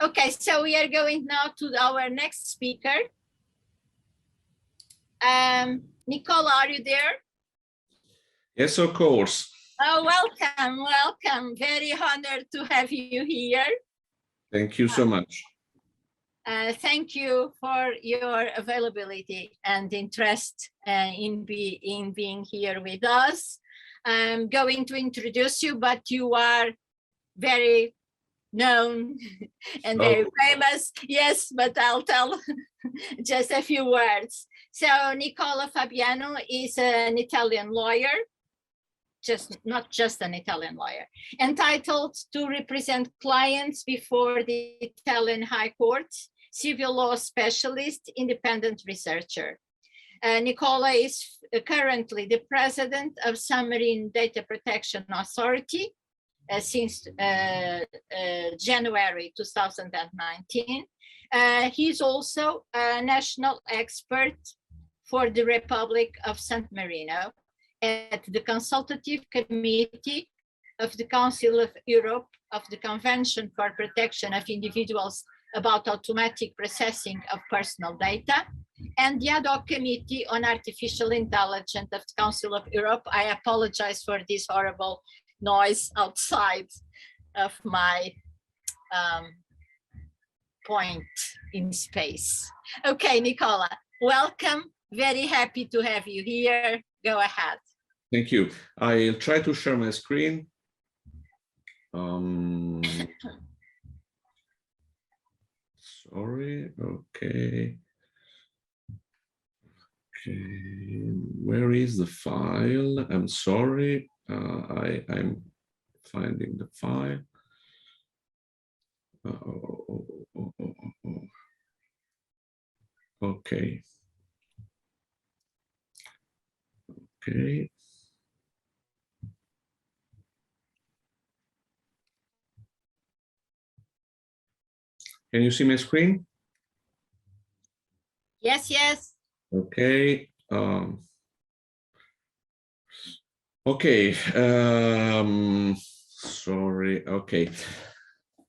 Okay, so we are going now to our next speaker. Nicola, are you there? Yes, of course. Oh, welcome, welcome. Very honored to have you here. Thank you so much. Thank you for your availability and interest in being here with us. I'm going to introduce you, but you are very known and very famous. Yes, but I'll tell just a few words. So Nicola Fabiano is an Italian lawyer, not just an Italian lawyer, entitled to represent clients before the Italian High Court, civil law specialist, independent researcher. Nicola is currently the president of Submarine Data Protection Authority since January 2019. He's also a national expert for the Republic of San Marino at the Consultative Committee of the Council of Europe of the Convention for Protection of Individuals about Automatic Processing of Personal Data, and the Ad Hoc Committee on Artificial Intelligence of the Council of Europe. I apologize for this horrible noise outside of my point in space. Okay, Nicola, welcome. Very happy to have you here. Go ahead. Thank you. I'll try to share my screen. Sorry. Okay. Okay. Where is the file? I'm sorry. I'm finding the file. Okay. Okay. Can you see my screen? Yes, yes. Okay. Okay. Sorry. Okay.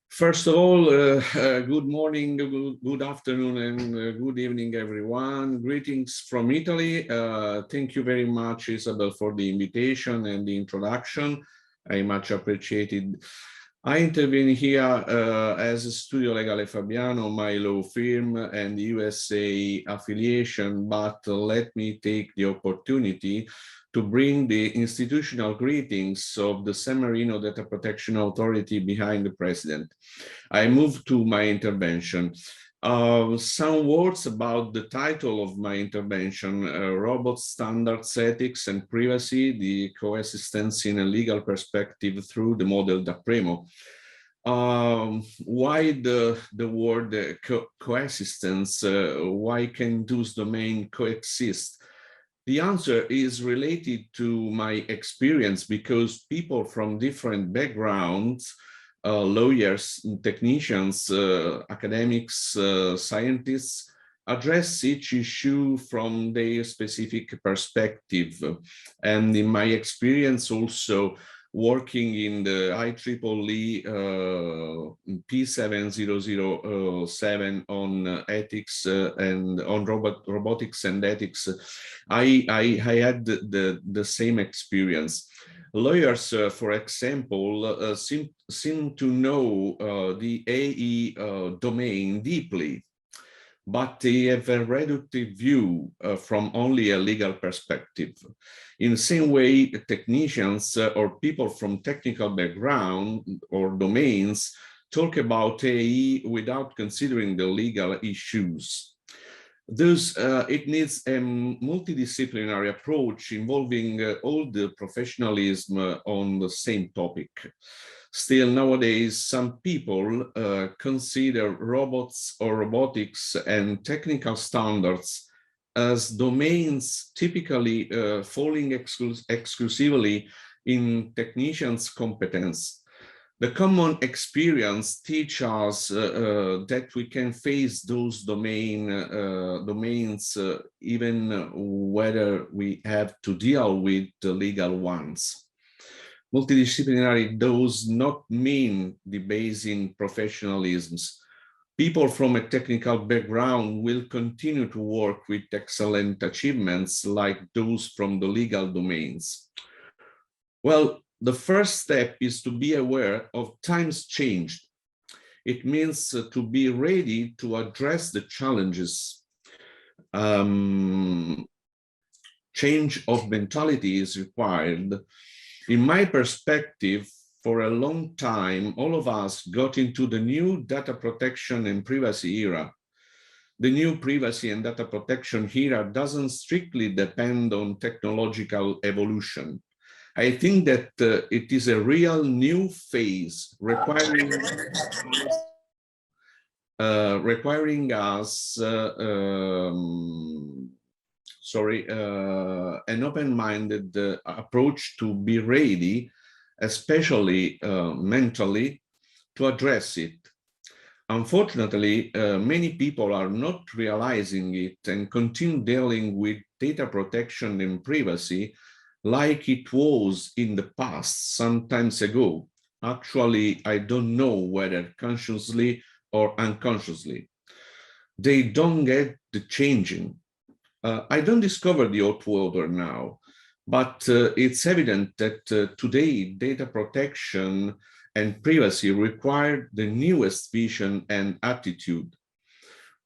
First of all, good morning, good afternoon, and good evening, everyone. Greetings from Italy. Thank you very much, Isabel, for the invitation and the introduction. I much appreciated. I intervene here as Studio Legale Fabiano, my law firm and USA affiliation, but let me take the opportunity to bring the institutional greetings of the San Marino Data Protection Authority behind the President. I move to my intervention. Some words about the title of my intervention, Robot Standards, Ethics and Privacy, the Coexistence in a Legal Perspective through the model DAPPREMO. Why the word coexistence? Why can those domains coexist? The answer is related to my experience because people from different backgrounds, lawyers, technicians, academics, scientists, address each issue from their specific perspective. And in my experience also, working in the IEEE P7007 on ethics and on robotics and ethics, I had the same experience. Lawyers, for example, seem to know the AE domain deeply, but they have a reductive view from only a legal perspective. In the same way, technicians or people from technical background or domains talk about AE without considering the legal issues. Thus, it needs a multidisciplinary approach involving all the professionalism on the same topic. Still, nowadays, some people consider robots or robotics and technical standards as domains typically falling exclusively in technicians' competence. The common experience teaches us that we can face those domains even whether we have to deal with the legal ones. Multidisciplinary does not mean debasing professionalisms. People from a technical background will continue to work with excellent achievements like those from the legal domains. Well, the first step is to be aware of times changed. It means to be ready to address the challenges. Change of mentality is required. In my perspective, for a long time, all of us got into the new data protection and privacy era. The new privacy and data protection era doesn't strictly depend on technological evolution. I think that it is a real new phase requiring us an open-minded approach to be ready, especially mentally, to address it. Unfortunately, many people are not realizing it and continue dealing with data protection and privacy like it was in the past, some times ago. Actually, I don't know whether consciously or unconsciously. They don't get the changing. I don't discover the hot water now, but it's evident that today data protection and privacy require the newest vision and attitude.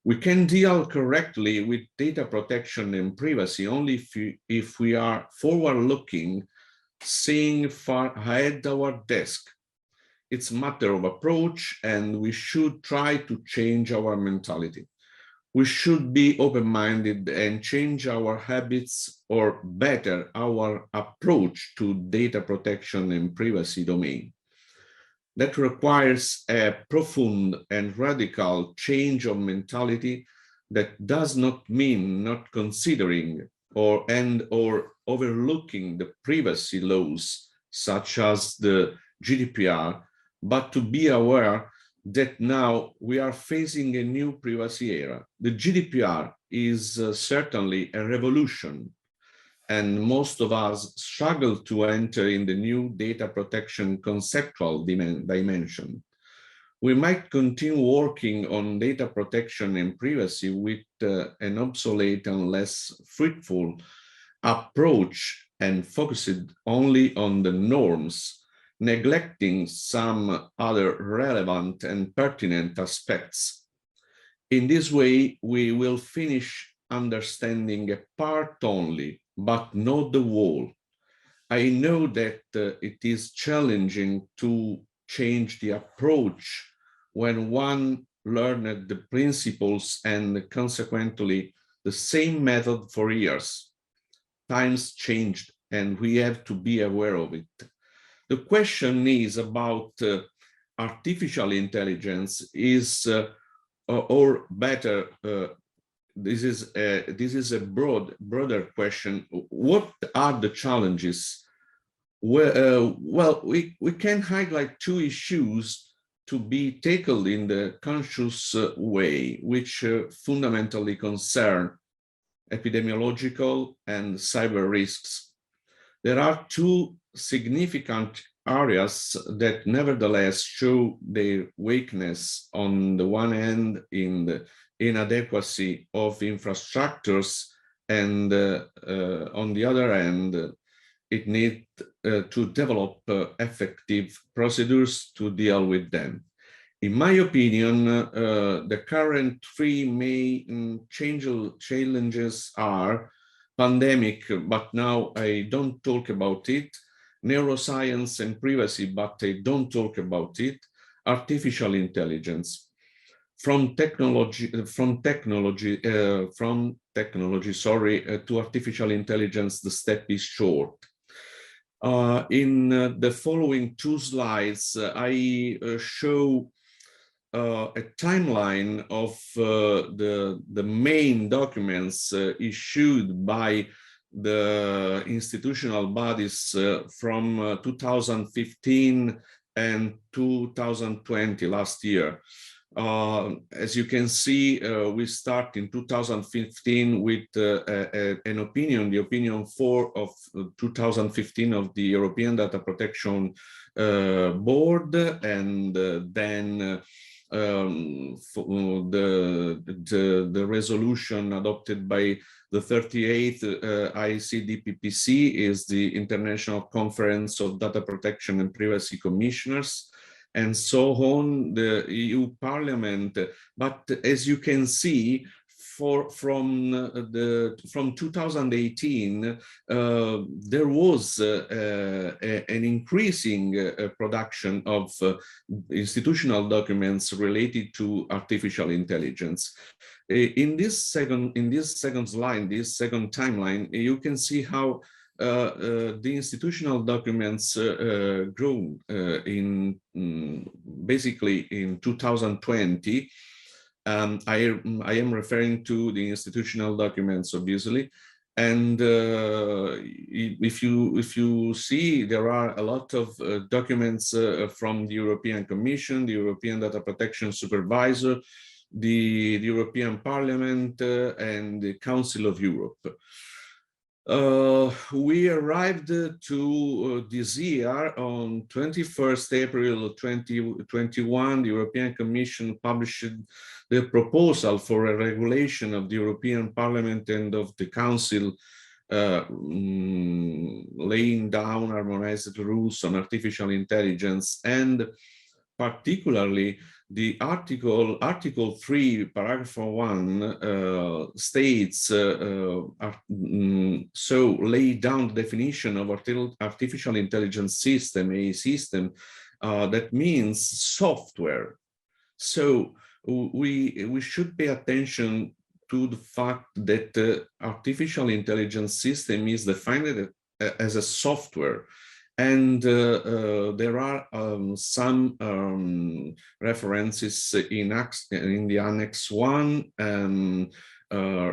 We can deal correctly with data protection and privacy only if we are forward-looking, seeing far ahead our desk. It's a matter of approach, and we should try to change our mentality. We should be open-minded and change our habits, or better, our approach to data protection and privacy domain. That requires a profound and radical change of mentality that does not mean not considering or overlooking the privacy laws, such as the GDPR, but to be aware that now we are facing a new privacy era. The GDPR is certainly a revolution, and most of us struggle to enter in the new data protection conceptual dimension. We might continue working on data protection and privacy with an obsolete and less fruitful approach and focused only on the norms, neglecting some other relevant and pertinent aspects. In this way, we will finish understanding a part only, but not the whole. I know that it is challenging to change the approach when one learned the principles and consequently the same method for years. Times changed and we have to be aware of it. The question is about artificial intelligence or better, this is a broader question. What are the challenges? Well, we can highlight two issues to be tackled in the conscious way, which fundamentally concern epidemiological and cyber risks. There are two significant areas that nevertheless show their weakness. On the one hand, in the inadequacy of infrastructures, and on the other hand, it needs to develop effective procedures to deal with them. In my opinion, the current three main challenges are pandemic, but now I don't talk about it, neuroscience and privacy, but I don't talk about it, artificial intelligence. From technology, to artificial intelligence, the step is short. In the following two slides, I show a timeline of the main documents issued by the institutional bodies from 2015 and 2020, last year. As you can see, we start in 2015 with an opinion, the opinion 4 of 2015 of the European Data Protection Board, and then the resolution adopted by the 38th ICDPPC is the International Conference of Data Protection and Privacy Commissioners, and so on, the EU Parliament. But as you can see, from 2018, there was an increasing production of institutional documents related to artificial intelligence. In this second slide, this second timeline, you can see how the institutional documents grew basically in 2020. I am referring to the institutional documents, obviously, and if you see, there are a lot of documents from the European Commission, the European Data Protection Supervisor, the European Parliament, and the Council of Europe. We arrived to this year on 21st April 2021. The European Commission published the proposal for a regulation of the European Parliament and of the Council laying down harmonized rules on artificial intelligence, and particularly the Article 3, paragraph 1 states, so lay down the definition of artificial intelligence system, a system that means software. So we should pay attention to the fact that artificial intelligence system is defined as a software. And there are some references in the Annex 1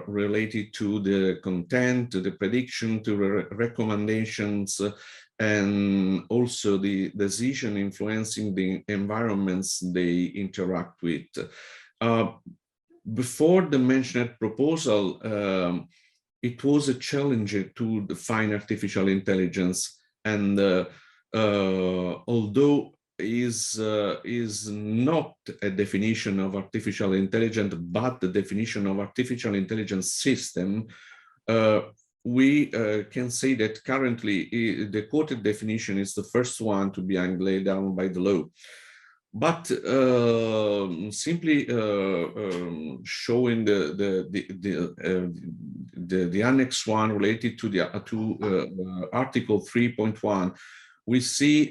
related to the content, to the prediction, to recommendations, and also the decision influencing the environments they interact with. Before the mentioned proposal, it was a challenge to define artificial intelligence. And although is not a definition of artificial intelligence, but the definition of artificial intelligence system, we can say that currently the quoted definition is the first one to be laid down by the law. But simply showing the Annex 1 related to the Article 3.1, we see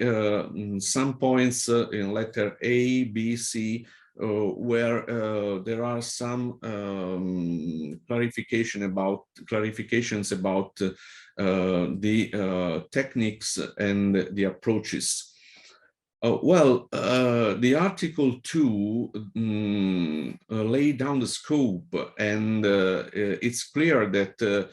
some points in letter A, B, C, where there are some clarifications about the techniques and the approaches. The Article 2 laid down the scope, and it's clear that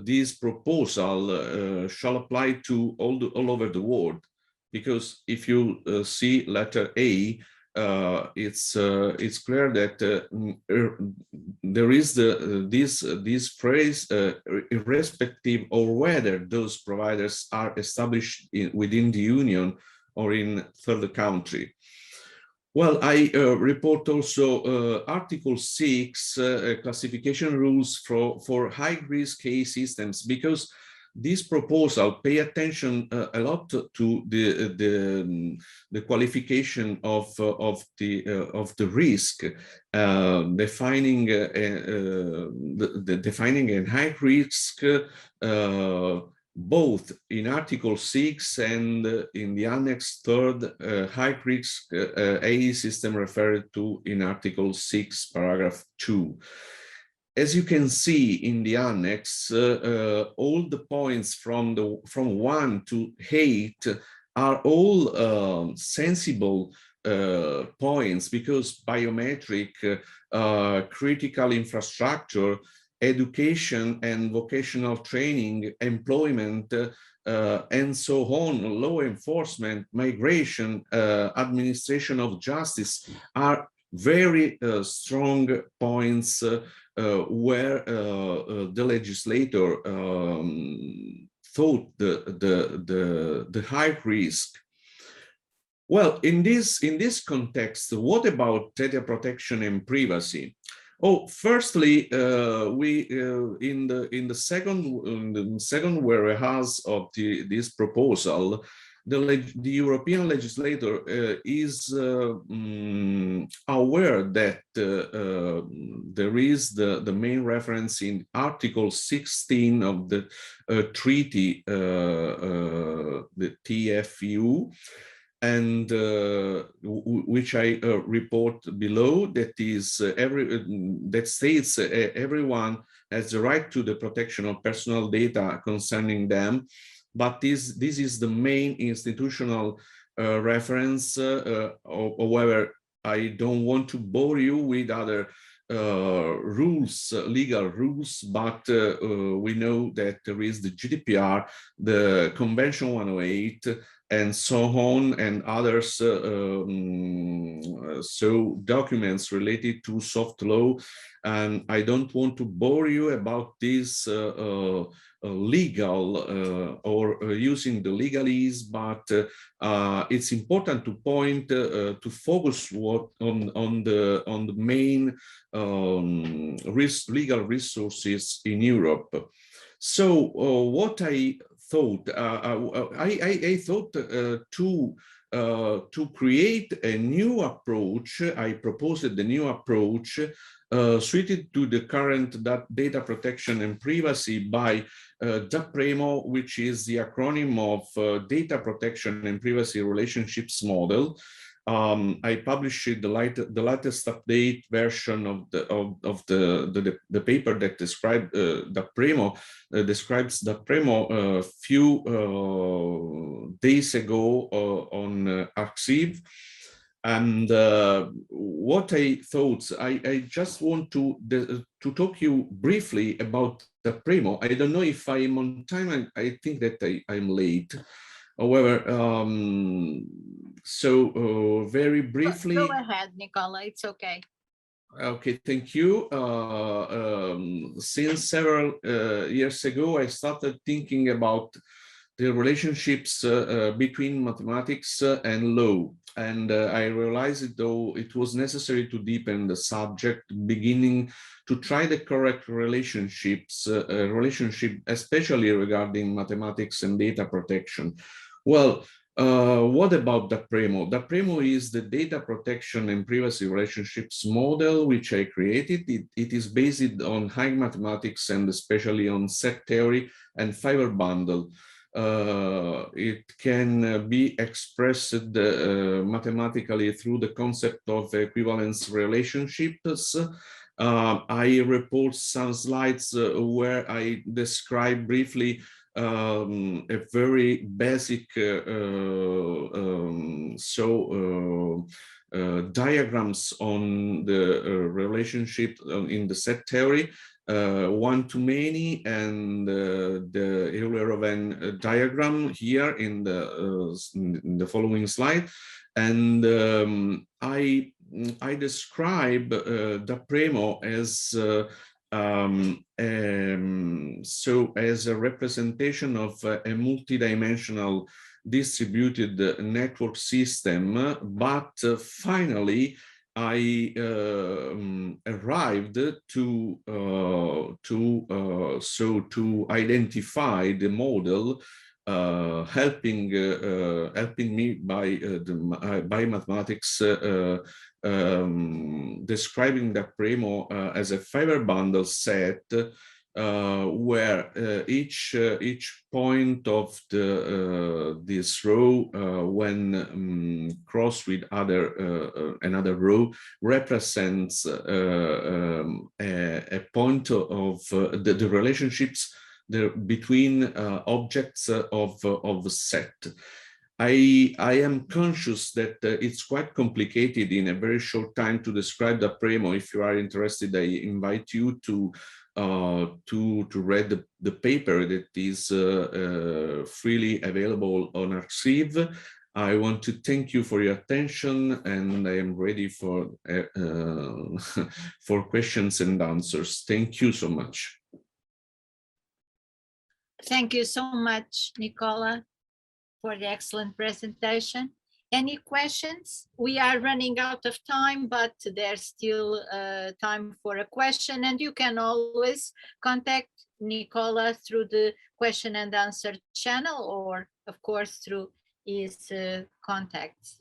this proposal shall apply to all over the world, because if you see letter A, it's clear that there is this phrase, irrespective of whether those providers are established within the Union or in third country. Well, I report also Article 6, classification rules for high-risk case systems, because this proposal pay attention a lot to the qualification of the risk, defining a high risk both in Article 6 and in the Annex 3rd high risk AE system referred to in Article 6, paragraph 2. As you can see in the Annex, all the points from 1 to 8 are all sensible points, because biometric, critical infrastructure, education and vocational training, employment, and so on, law enforcement, migration, administration of justice are very strong points where the legislator thought the high risk. Well, in this context, what about data protection and privacy? Oh, firstly, we in the second whereas of this proposal, the European legislator is aware that there is the main reference in Article 16 of the treaty, the TFU, and which I report below, that is that states everyone has the right to the protection of personal data concerning them, but this is the main institutional reference. However, I don't want to bore you with other rules, legal rules, but we know that there is the GDPR, the Convention 108, and so on, and others, so documents related to soft law. And I don't want to bore you about this legal or using the legalese, but it's important to point to focus on the main legal resources in Europe. So what I thought, I thought to create a new approach. I proposed the new approach suited to the current data protection and privacy by DAPPREMO, which is the acronym of Data Protection and Privacy Relationships Model. I published the latest update version of the paper that described DAPPREMO, describes DAPPREMO a few days ago on Arxiv. And what I thought, I just want to talk you briefly about DAPPREMO. I don't know if I'm on time. I think that I'm late. However, so very briefly. Go ahead, Nicola, it's okay. Okay, thank you. Since several years ago, I started thinking about the relationships between mathematics and law. And I realized, though, it was necessary to deepen the subject, beginning to try the correct relationships, especially regarding mathematics and data protection. Well, what about DAPPREMO? DAPPREMO is the data protection and privacy relationships model which I created. It is based on high mathematics and especially on set theory and fiber bundle. It can be expressed mathematically through the concept of equivalence relationships. I report some slides where I describe briefly a very basic diagrams on the relationship in the set theory, one-to-many, and the Euler-Venn diagram here in the following slide. And I describe DAPPREMO as so as a representation of a multidimensional distributed network system, but finally I arrived to identify the model helping me by mathematics, describing DAPPREMO as a fiber bundle set where each point of this row when crossed with another row represents a point of the relationships between objects of the set. I am conscious that it's quite complicated in a very short time to describe DAPPREMO. If you are interested, I invite you to read the paper that is freely available on Arxiv. I want to thank you for your attention, and I am ready for for questions and answers. Thank you so much. Thank you so much, Nicola, for the excellent presentation. Any questions? We are running out of time, but there's still time for a question, and you can always contact Nicola through the question and answer channel, or of course through his contacts.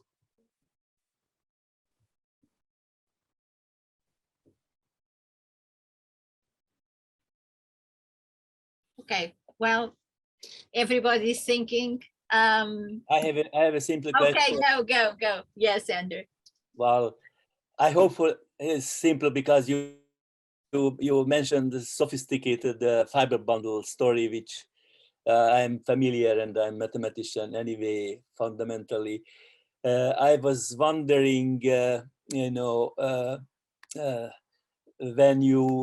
Okay, well, everybody's thinking. I have a simple question. Okay, go. Yes, Andrew. Well, I hope it's simple because you mentioned the sophisticated fiber bundle story, which I'm familiar, and I'm a mathematician anyway, fundamentally. I was wondering, when you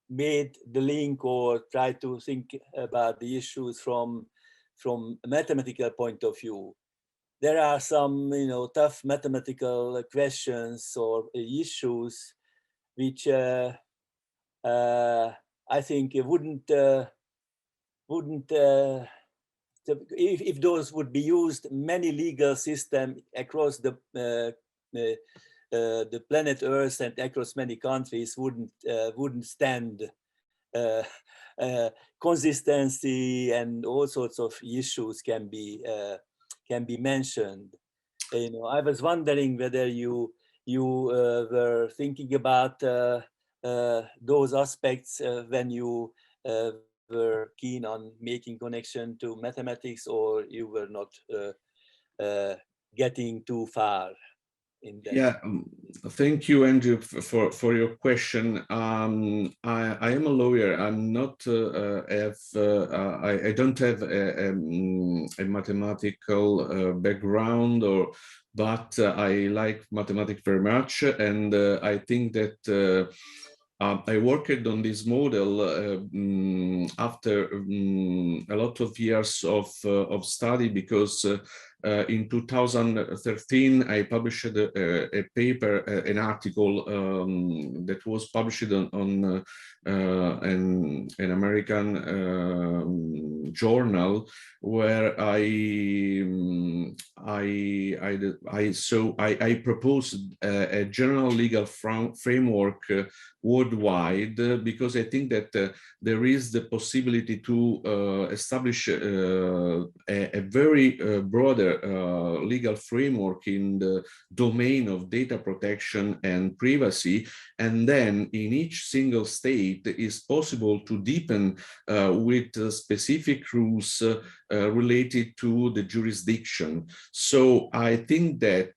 made the link or tried to think about the issues from a mathematical point of view. There are some, tough mathematical questions or issues which I think wouldn't if those would be used, many legal systems across the planet Earth and across many countries wouldn't stand consistency, and all sorts of issues can be mentioned. I was wondering whether you were thinking about those aspects when you were keen on making connection to mathematics, or you were not getting too far in that. Yeah, thank you, Andrew, for your question. I am a lawyer. I'm not I don't have a mathematical background, but I like mathematics very much, and I think that I worked on this model after a lot of years of study, because in 2013 I published a paper, an article that was published on an American journal, where I proposed a general legal framework worldwide, because I think that there is the possibility to establish a very broader legal framework in the domain of data protection and privacy, and then in each single state is possible to deepen with specific rules related to the jurisdiction. So I think that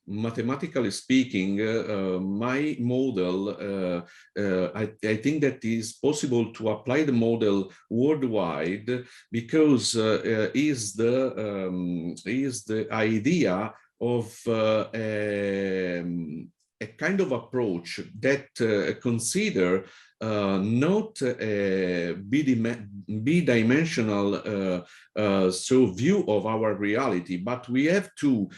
mathematically speaking, my model, I think that it is possible to apply the model worldwide, because is the idea of a kind of approach that consider not a bidimensional view of our reality, but we have to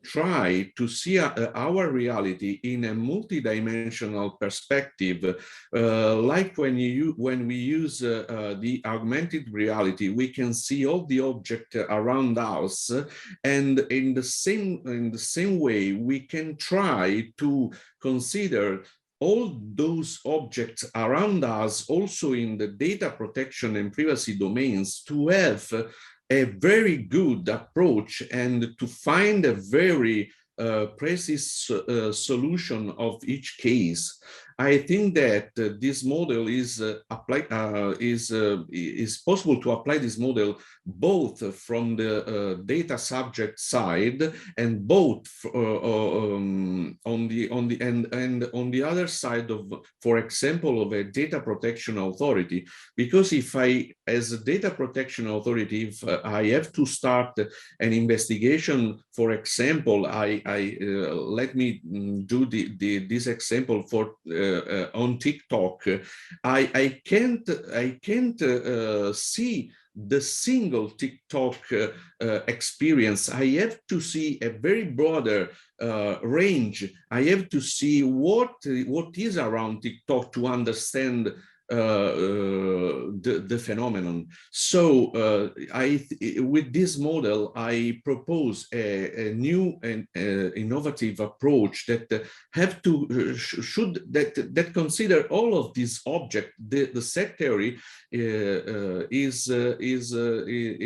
try to see our reality in a multidimensional perspective. Like when we use the augmented reality, we can see all the objects around us, and in the same way we can try to consider all those objects around us also in the data protection and privacy domains, to have a very good approach and to find a very precise solution of each case. I think that this model is possible to apply this model both from the data subject side and both on the other side of, for example, of a data protection authority. Because if I, as a data protection authority, if I have to start an investigation, for example, let me do this example for on TikTok. I can't see the single TikTok experience. I have to see a very broader range. I have to see what is around TikTok to understand the phenomenon. So with this model, I propose a new and innovative approach that have to that consider all of these objects. The set theory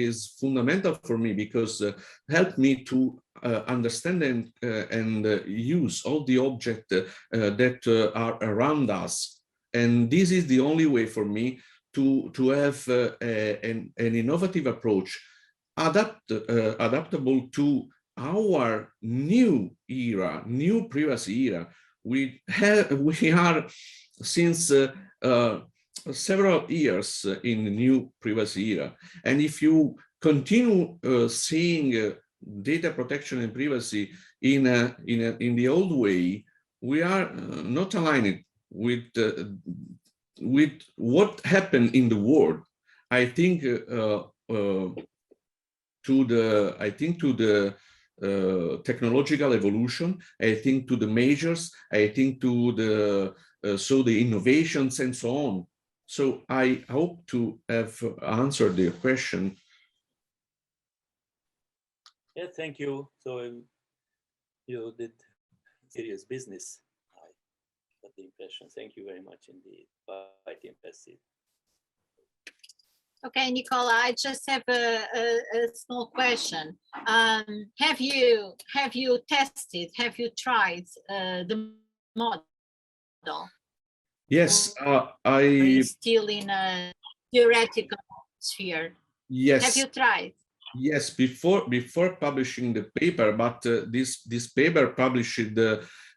is fundamental for me, because help me to understand and use all the objects that are around us. And this is the only way for me to have an innovative approach, adaptable to our new era, new privacy era. We are since several years in the new privacy era, and if you continue seeing data protection and privacy in the old way, we are not aligned with what happened in the world. I think to the technological evolution, I think to the measures, I think to the the innovations and so on. So I hope to have answered your question. Yeah, thank you. So you did serious business. I got the impression. Thank you very much indeed. Quite impressive. Okay, Nicola, I just have a small question. Have you tested? Have you tried the model? Yes, Are you still in a theoretical sphere? Yes. Have you tried? Yes, before publishing the paper, but this paper published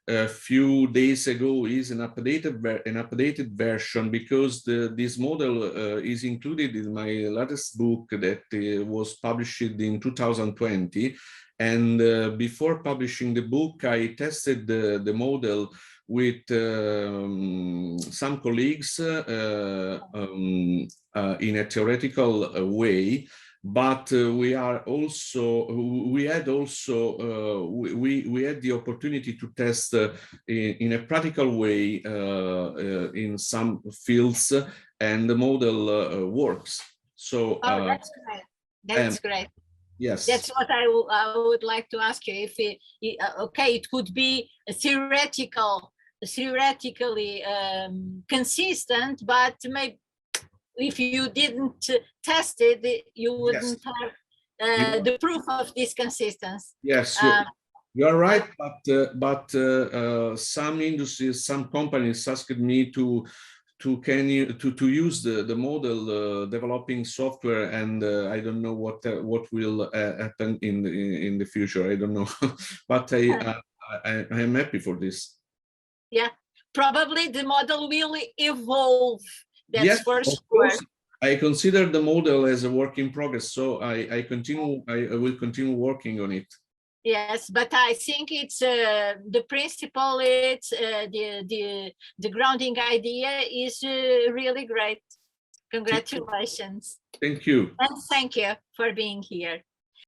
a few days ago is an updated version, because this model is included in my latest book that was published in 2020. And before publishing the book, I tested the model with some colleagues in a theoretical way. But we had the opportunity to test in a practical way in some fields, and the model works. So that's great. That's great. Yes, that's what I would like to ask you. If okay, it could be theoretically consistent, but maybe if you didn't test it, you wouldn't have the proof of this consistency. Yes, you're right, but some industries, some companies asked me to use the model developing software, and I don't know what will happen in the future. I don't know, but I am happy for this. Yeah, probably the model will evolve. That's yes, for sure. Course. I consider the model as a work in progress, so I will continue working on it. Yes, but I think it's the principle. It's the grounding idea is really great. Congratulations. Thank you. And thank you for being here.